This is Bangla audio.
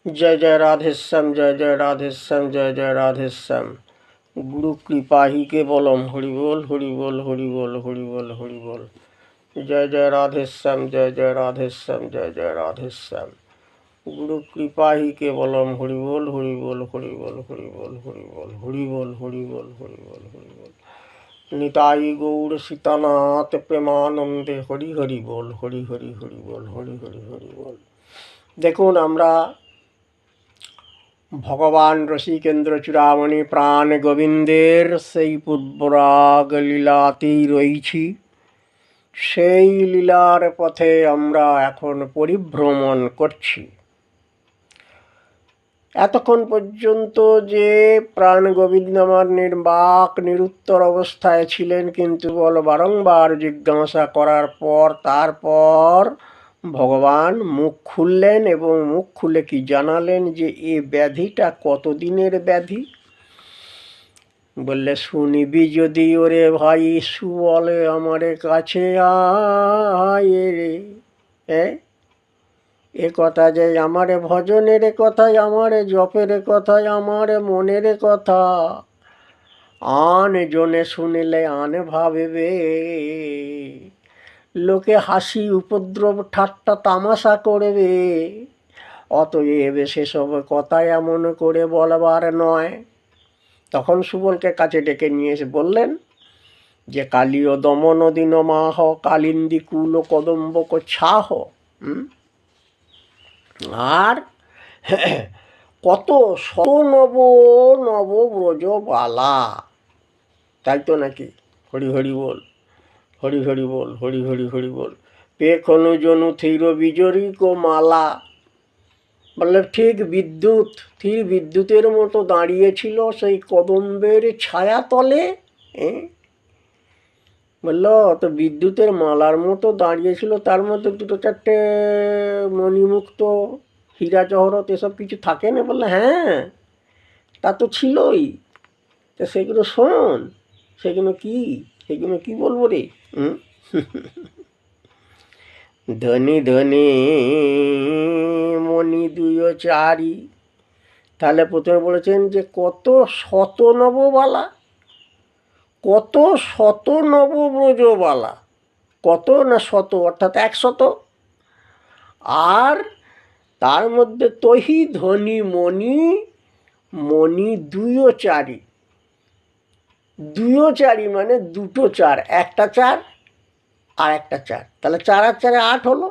जय जय राधेश्याम, जय जय राधेश्याम, जय जय राधेश्याम। गुरु कृपा ही केवलम। हरि बोल हरि बोल हरि बोल हरि बोल हरि बोल। जय जय राधेश्याम, जय जय राधेश्याम, जय जय राधेश्याम। गुरु कृपा ही केवलम। हरि बोल हरि बोल हरि बोल हरि बोल हरि बोल हरि बोल हरि बोल हरि बोल हरि बोल। निताई गौर सीतानाथ प्रेमानंदे हरि हरि बोल हरि हरि हरि बोल हरि हरि हरि बोल। দেখুন আমরা ভগবান রসিকেন্দ্র চূড়ামণি প্রাণ গোবিন্দের সেই পূর্বরাগ লীলাতেই রয়েছি। সেই লীলার পথে আমরা এখন পরিভ্রমণ করছি। এতক্ষণ পর্যন্ত যে প্রাণ গোবিন্দ আমার নির্বাক নিরুত্তর অবস্থায় ছিলেন, কিন্তু বারংবার জিজ্ঞাসা করার পর তারপর ভগবান মুখ খুললেন এবং মুখ খুলে কি জানালেন যে এ ব্যাধিটা কতদিনের ব্যাধি। বললে, শুনিবি যদি ওরে ভাই সুবলে আমারে কাছে আয় রে। এ কথা যে আমারে ভজনের কথায়, আমারে জপের কথায়, আমারে মনের কথা, আন জনে শুনিলে আনে ভাবেবে। লোকে হাসি উপদ্রব ঠাট্টা তামাশা করবে, অতএব সেসব কথা এমন করে বলবার নয়। তখন সুবলকে কাছে ডেকে নিয়ে এসে বললেন যে কালীয় দমন দিন মাহ, কালিন্দী কুল কদম্বক ছাহ। আর কত শত নব নব ব্রজ বালা, তাই তো নাকি? হরি হরি বল হরি হরি বল হরি হরি হরি বল। পেখনু জনু থির বিজরি কো মালা। বললে ঠিক বিদ্যুৎ, স্থির বিদ্যুতের মতো দাঁড়িয়েছিল সেই কদম্বের ছায়া তলে। বলল তো বিদ্যুতের মালার মতো দাঁড়িয়েছিল, তার মধ্যে দুটো চারটে মণিমুক্ত হীরা জহরত এসব কিছু থাকে না? বললে হ্যাঁ, তা তো ছিলই। তা সেগুলো শোন, সেগুলো কি বলবো রে? ধনী ধনী মণি দুয়ো চারি। তাহলে প্রথমে বলেছেন যে কত শত নববালা, কত শত নবব্রজবালা। কত না শত, অর্থাৎ 100। আর তার মধ্যে তহি ধনী মণি, মণি দুয়ো চারি। দুয়ো চারি মানে দুটো চার, একটা চার আর একটা চার, তাহলে 4 আর 4 8 হলো।